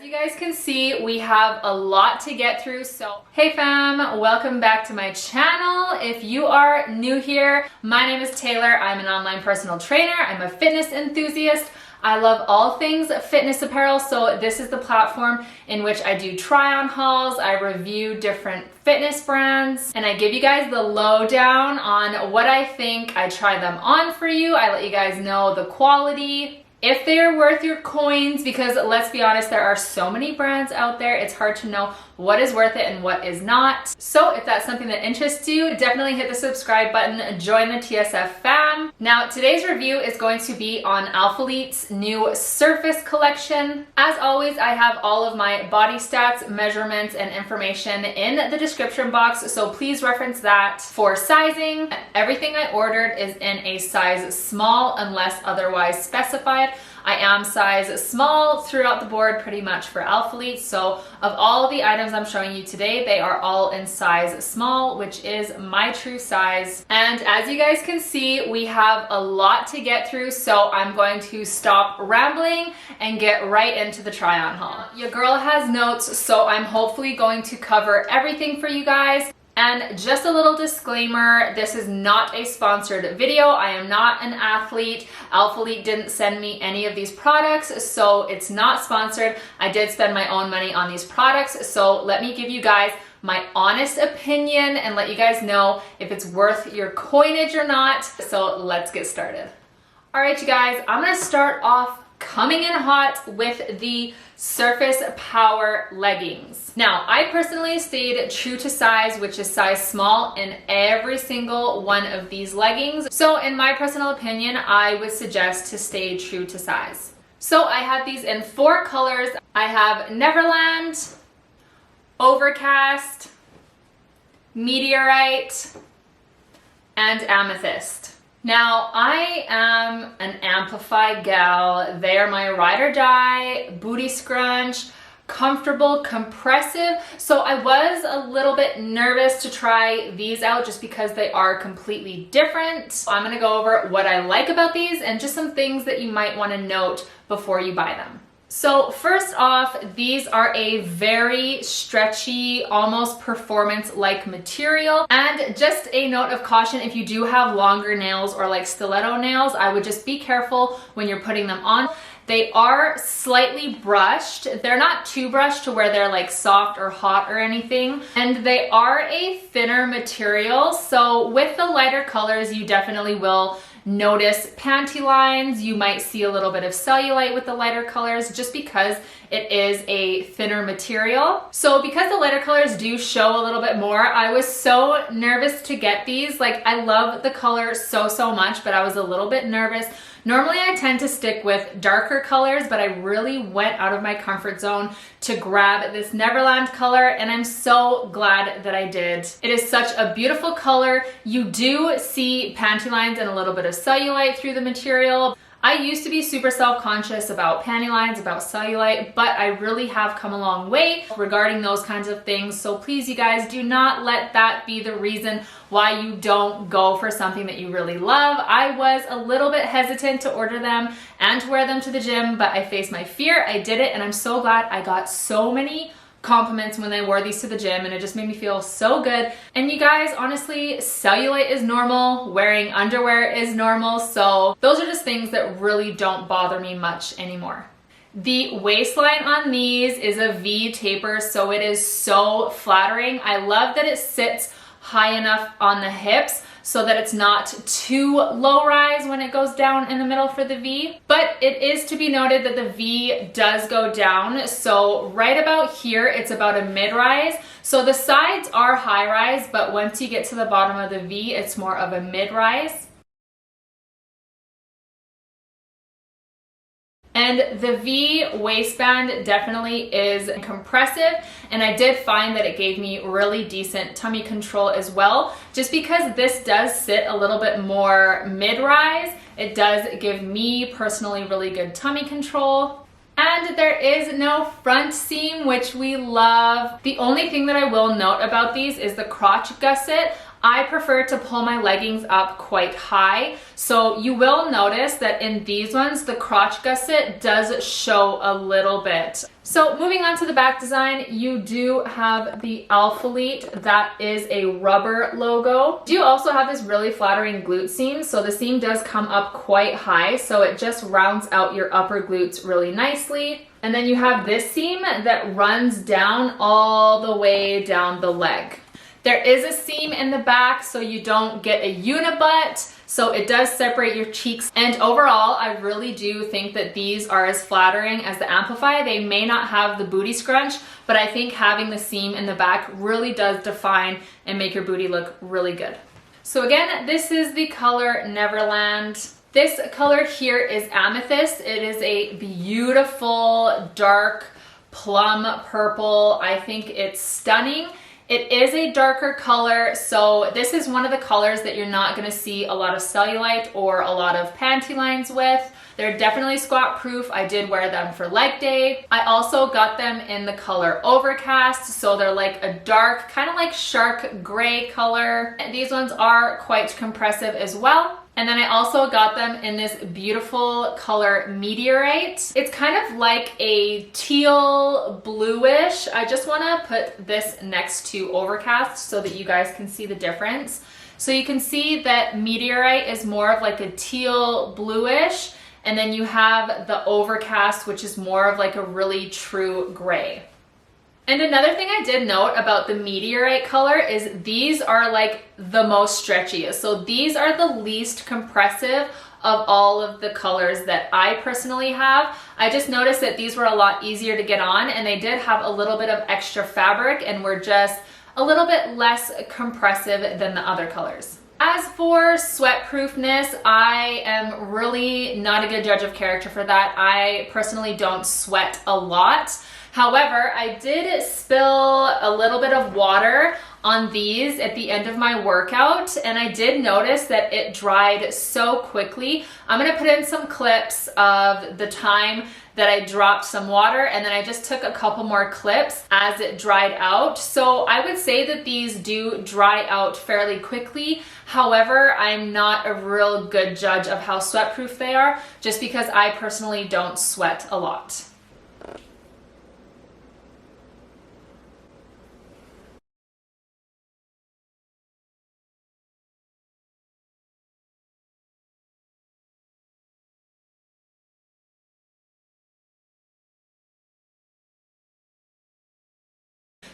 you guys can see, we have a lot to get through. So hey fam, welcome back to my channel. If you are new here, my name is Taylor. I'm an online personal trainer. I'm a fitness enthusiast. I love all things fitness apparel, so this is the platform in which I do try-on hauls, I review different fitness brands, and I give you guys the lowdown on what I think. I try them on for you. I let you guys know the quality, if they are worth your coins, because let's be honest, there are so many brands out there, it's hard to know what is worth it and what is not. So if that's something that interests you, definitely hit the subscribe button, join the TSF fam. Now today's review is going to be on ALPHALETE's new Surface collection. As always, I have all of my body stats, measurements, and information in the description box, so please reference that. For sizing, everything I ordered is in a size small unless otherwise specified. I am size small throughout the board pretty much for ALPHALETE, so of all the items I'm showing you today, they are all in size small, which is my true size. And as you guys can see, we have a lot to get through, so I'm going to stop rambling and get right into the try-on haul. Your girl has notes, so I'm hopefully going to cover everything for you guys. And just a little disclaimer, this is not a sponsored video. I am not an athlete. ALPHALETE didn't send me any of these products, so it's not sponsored. I did spend my own money on these products, so let me give you guys my honest opinion and let you guys know if it's worth your coinage or not. So let's get started. All right, you guys, I'm gonna start off coming in hot with the Surface Power leggings. Now, I personally stayed true to size, which is size small, in every single one of these leggings. So in my personal opinion, I would suggest to stay true to size. So I have these in 4 colors. I have Neverland, Overcast, Meteorite, and Amethyst. Now, I am an amplified gal. They are my ride or die, booty scrunch, comfortable, compressive. So I was a little bit nervous to try these out just because they are completely different. I'm gonna go over what I like about these and just some things that you might wanna note before you buy them. So first off, these are a very stretchy, almost performance-like material. And just a note of caution, if you do have longer nails or like stiletto nails, I would just be careful when you're putting them on. They are slightly brushed. They're not too brushed to where they're like soft or hot or anything. And they are a thinner material. So with the lighter colors, you definitely will notice panty lines. You might see a little bit of cellulite with the lighter colors just because it is a thinner material. So because the lighter colors do show a little bit more, I was so nervous to get these. Like, I love the color so much, but I was a little bit nervous. Normally I tend to stick with darker colors, but I really went out of my comfort zone to grab this Neverland color, and I'm so glad that I did. It is such a beautiful color. You do see panty lines and a little bit of cellulite through the material. I used to be super self-conscious about panty lines, about cellulite, but I really have come a long way regarding those kinds of things. So please, you guys, do not let that be the reason why you don't go for something that you really love. I was a little bit hesitant to order them and to wear them to the gym, but I faced my fear, I did it, and I'm so glad. I got so many compliments when they wore these to the gym, and it just made me feel so good. And you guys, honestly, cellulite is normal, wearing underwear is normal, so those are just things that really don't bother me much anymore. The waistline on these is a V taper, so it is so flattering. I love that it sits high enough on the hips so that it's not too low rise when it goes down in the middle for the V. But it is to be noted that the V does go down. So right about here, it's about a mid-rise. So the sides are high rise, but once you get to the bottom of the V, it's more of a mid-rise. And the V waistband definitely is compressive, and I did find that it gave me really decent tummy control as well. Just because this does sit a little bit more mid-rise, it does give me personally really good tummy control. And there is no front seam, which we love. The only thing that I will note about these is the crotch gusset. I prefer to pull my leggings up quite high. So you will notice that in these ones, the crotch gusset does show a little bit. So moving on to the back design, you do have the ALPHALETE. That is a rubber logo. You do also have this really flattering glute seam. So the seam does come up quite high. So it just rounds out your upper glutes really nicely. And then you have this seam that runs down all the way down the leg. There is a seam in the back so you don't get a unibutt, so it does separate your cheeks. And overall, I really do think that these are as flattering as the Amplify. They may not have the booty scrunch, but I think having the seam in the back really does define and make your booty look really good. So again, this is the color Neverland. This color here is Amethyst. It is a beautiful dark plum purple. I think it's stunning. It is a darker color, so this is one of the colors that you're not going to see a lot of cellulite or a lot of panty lines with. They're definitely squat proof. I did wear them for leg day. I also got them in the color Overcast, so they're like a dark, kind of like shark gray color. And these ones are quite compressive as well. And then I also got them in this beautiful color Meteorite. It's kind of like a teal bluish. I just want to put this next to Overcast so that you guys can see the difference. So you can see that Meteorite is more of like a teal bluish, and then you have the Overcast, which is more of like a really true gray. And another thing I did note about the Meteorite color is these are like the most stretchiest. So these are the least compressive of all of the colors that I personally have. I just noticed that these were a lot easier to get on, and they did have a little bit of extra fabric and were just a little bit less compressive than the other colors. As for sweat proofness, I am really not a good judge of character for that. I personally don't sweat a lot. However, I did spill a little bit of water on these at the end of my workout, and I did notice that it dried so quickly. I'm gonna put in some clips of the time that I dropped some water, and then I just took a couple more clips as it dried out. So I would say that these do dry out fairly quickly. However, I'm not a real good judge of how sweat proof they are, just because I personally don't sweat a lot.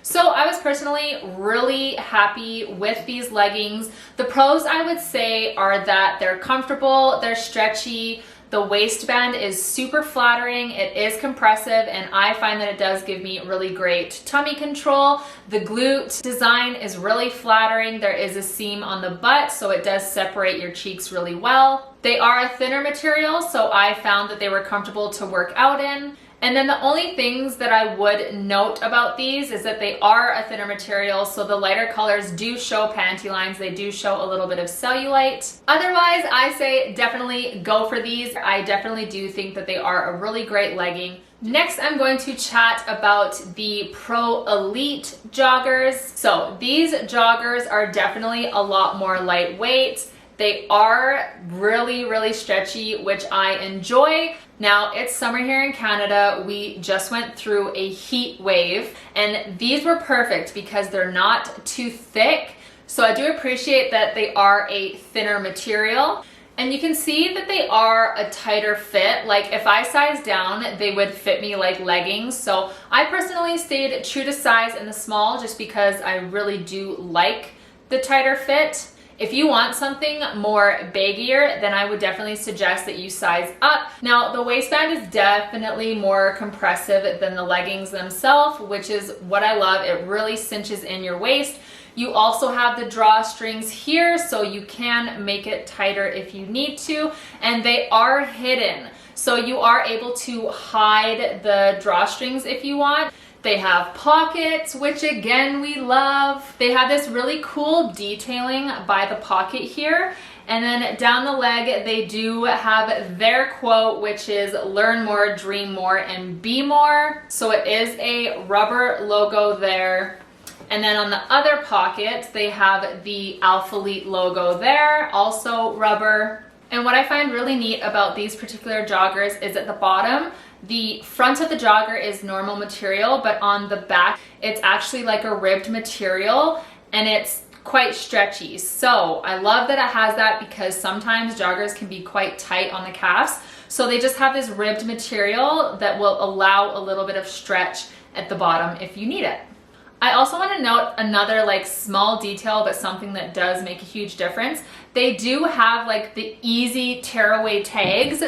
So I was personally really happy with these leggings. The pros I would say are that they're comfortable, they're stretchy, the waistband is super flattering, it is compressive, and I find that it does give me really great tummy control. The glute design is really flattering. There is a seam on the butt, so it does separate your cheeks really well. They are a thinner material, so I found that they were comfortable to work out in. And then the only things that I would note about these is that they are a thinner material, so the lighter colors do show panty lines, they do show a little bit of cellulite. Otherwise, I say definitely go for these. I definitely do think that they are a really great legging. Next, I'm going to chat about the Pro Elite joggers. So these joggers are definitely a lot more lightweight. They are really, really stretchy, which I enjoy. Now, it's summer here in Canada. We just went through a heat wave, and these were perfect because they're not too thick. So I do appreciate that they are a thinner material. And you can see that they are a tighter fit. Like if I size down, they would fit me like leggings. So I personally stayed true to size in the small just because I really do like the tighter fit. If you want something more baggier, then I would definitely suggest that you size up. Now, the waistband is definitely more compressive than the leggings themselves, which is what I love. It really cinches in your waist. You also have the drawstrings here, so you can make it tighter if you need to, and they are hidden. So you are able to hide the drawstrings if you want. They have pockets, which again, we love. They have this really cool detailing by the pocket here. And then down the leg, they do have their quote, which is learn more, dream more, and be more. So it is a rubber logo there. And then on the other pocket, they have the ALPHALETE logo there, also rubber. And what I find really neat about these particular joggers is at the bottom, the front of the jogger is normal material, but on the back, it's actually like a ribbed material and it's quite stretchy. So I love that it has that because sometimes joggers can be quite tight on the calves. So they just have this ribbed material that will allow a little bit of stretch at the bottom if you need it. I also want to note another like small detail, but something that does make a huge difference. They do have like the easy tearaway tags.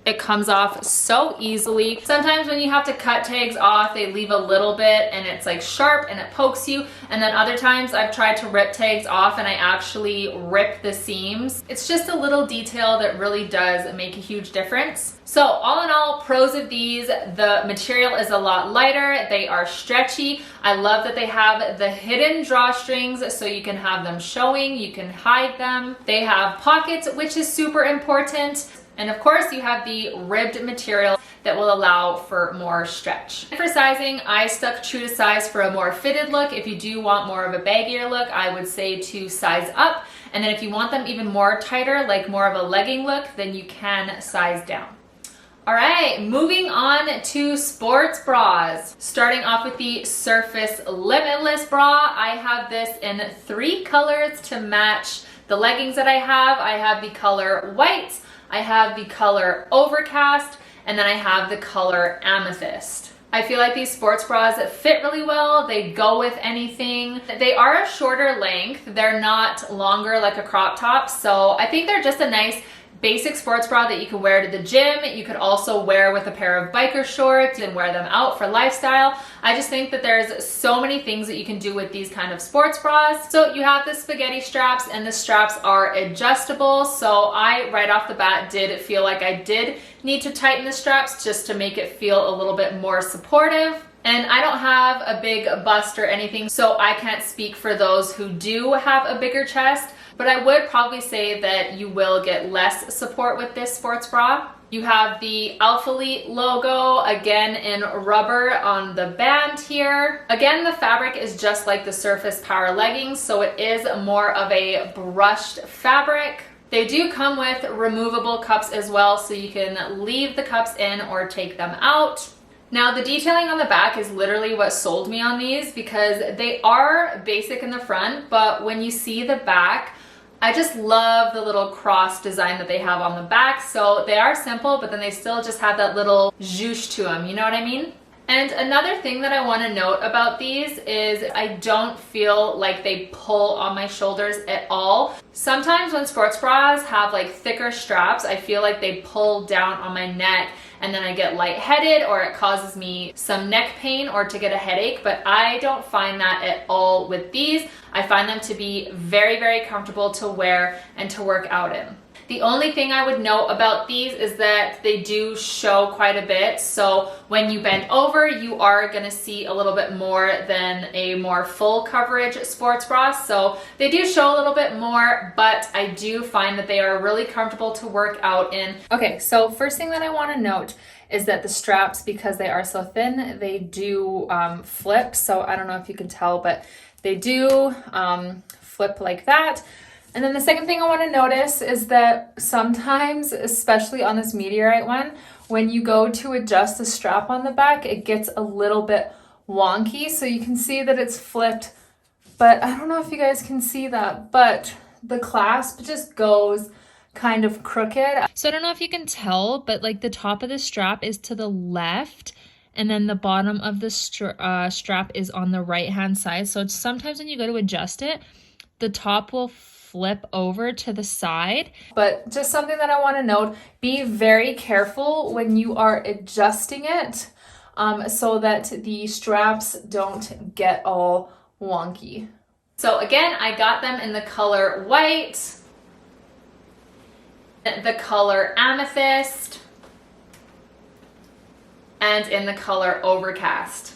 It comes off so easily. Sometimes when you have to cut tags off, they leave a little bit and it's like sharp and it pokes you. And then other times I've tried to rip tags off and I actually rip the seams. It's just a little detail that really does make a huge difference. So all in all, pros of these, the material is a lot lighter. They are stretchy. I love that they have the hidden drawstrings so you can have them showing, you can hide them. They have pockets, which is super important. And of course you have the ribbed material that will allow for more stretch. For sizing, I stuck true to size for a more fitted look. If you do want more of a baggier look, I would say to size up. And then if you want them even more tighter, like more of a legging look, then you can size down. All right, moving on to sports bras. Starting off with the Surface Limitless bra. I have this in 3 colors to match the leggings that I have. I have the color white, I have the color overcast, and then I have the color amethyst. I feel like these sports bras fit really well. They go with anything. They are a shorter length. They're not longer like a crop top. So I think they're just a nice basic sports bra that you can wear to the gym. You could also wear with a pair of biker shorts and wear them out for lifestyle. I just think that there's so many things that you can do with these kind of sports bras. So you have the spaghetti straps and the straps are adjustable. So I, right off the bat, did feel like I did need to tighten the straps just to make it feel a little bit more supportive. And I don't have a big bust or anything, so I can't speak for those who do have a bigger chest. But I would probably say that you will get less support with this sports bra. You have the ALPHALETE logo, again in rubber on the band here. Again, the fabric is just like the Surface Power leggings, so it is more of a brushed fabric. They do come with removable cups as well, so you can leave the cups in or take them out. Now the detailing on the back is literally what sold me on these because they are basic in the front, but when you see the back, I just love the little cross design that they have on the back. So they are simple, but then they still just have that little zhoosh to them, you know what I mean? And another thing that I want to note about these is I don't feel like they pull on my shoulders at all. Sometimes when sports bras have like thicker straps, I feel like they pull down on my neck and then I get lightheaded or it causes me some neck pain or to get a headache, but I don't find that at all with these. I find them to be very, very comfortable to wear and to work out in. The only thing I would note about these is that they do show quite a bit. So when you bend over, you are going to see a little bit more than a more full coverage sports bra. So they do show a little bit more, but I do find that they are really comfortable to work out in. Okay, so first thing that I want to note is that the straps, because they are so thin, they do flip. So I don't know if you can tell, but they do flip like that. And then the second thing I want to notice is that sometimes, especially on this meteorite one, when you go to adjust the strap on the back, it gets a little bit wonky. So you can see that it's flipped, but I don't know if you guys can see that, but the clasp just goes kind of crooked. So I don't know if you can tell, but like the top of the strap is to the left and then the bottom of the strap is on the right hand side. So it's sometimes when you go to adjust it, the top will flip over to the side. But just something that I want to note, be very careful when you are adjusting it so that the straps don't get all wonky. So again, I got them in the color white, the color amethyst, and in the color overcast.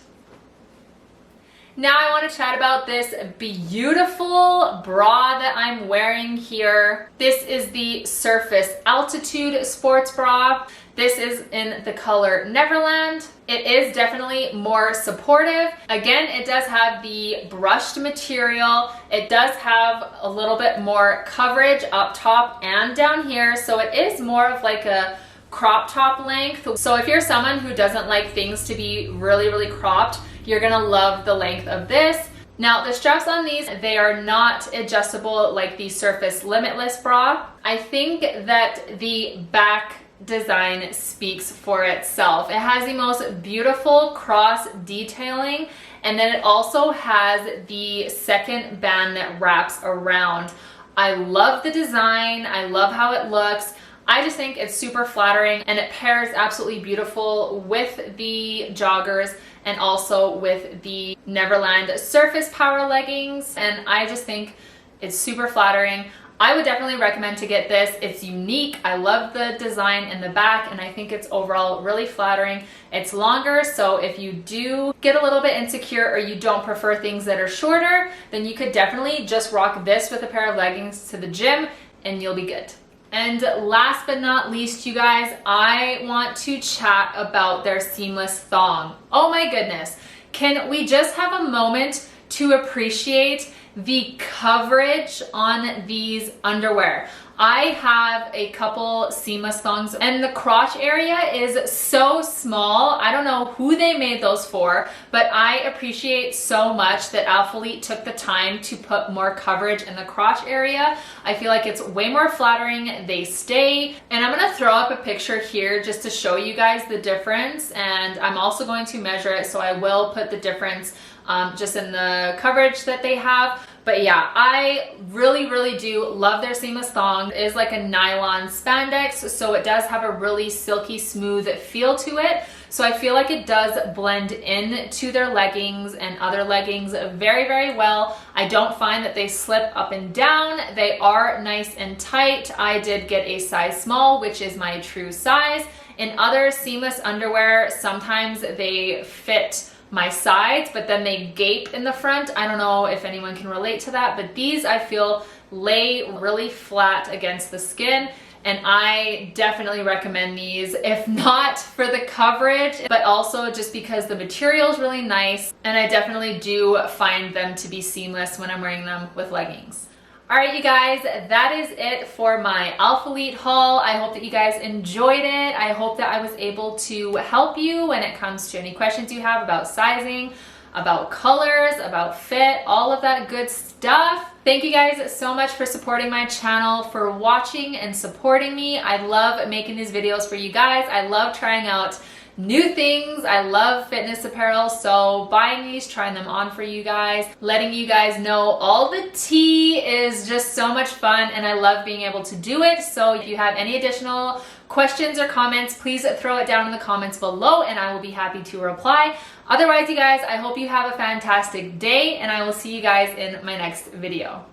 Now I want to chat about this beautiful bra that I'm wearing here. This is the Surface Altitude sports bra. This is in the color Neverland. It is definitely more supportive. Again, it does have the brushed material. It does have a little bit more coverage up top and down here. So it is more of like a crop top length. So if you're someone who doesn't like things to be really, really cropped, you're gonna love the length of this. Now the straps on these, they are not adjustable like the Surface Limitless bra. I think that the back design speaks for itself. It has the most beautiful cross detailing, and then it also has the second band that wraps around. I love the design. I love how it looks. I just think it's super flattering, and it pairs absolutely beautiful with the joggers and also with the Neverland Surface Power leggings. And I just think it's super flattering. I would definitely recommend to get this. It's unique. I love the design in the back, and I think it's overall really flattering. It's longer, so if you do get a little bit insecure or you don't prefer things that are shorter, then you could definitely just rock this with a pair of leggings to the gym and you'll be good. And last but not least, you guys, I want to chat about their seamless thong. Oh my goodness. Can we just have a moment to appreciate the coverage on these underwear? I have a couple seamless thongs, and the crotch area is so small. I don't know who they made those for, but I appreciate so much that ALPHALETE took the time to put more coverage in the crotch area. I feel like it's way more flattering. They stay, and I'm gonna throw up a picture here just to show you guys the difference, and I'm also going to measure it, so I will put the difference just in the coverage that they have. But yeah, I really do love their seamless thong. It is like a nylon spandex, so it does have a really silky smooth feel to it. So I feel like it does blend in to their leggings and other leggings very well. I don't find that they slip up and down. They are nice and tight. I did get a size small, which is my true size. In other seamless underwear, sometimes they fit my sides, but then they gape in the front. I don't know if anyone can relate to that, but these I feel lay really flat against the skin, and I definitely recommend these, if not for the coverage, but also just because the material is really nice, and I definitely do find them to be seamless when I'm wearing them with leggings. All right, you guys, that is it for my ALPHALETE haul. I hope that you guys enjoyed it. I hope that I was able to help you when it comes to any questions you have about sizing, about colors, about fit, all of that good stuff. Thank you guys so much for supporting my channel, for watching and supporting me. I love making these videos for you guys. I love trying out new things. I love fitness apparel, so buying these, trying them on for you guys, letting you guys know all the tea is just so much fun, and I love being able to do it. So if you have any additional questions or comments, please throw it down in the comments below and I will be happy to reply. Otherwise, you guys, I hope you have a fantastic day, and I will see you guys in my next video.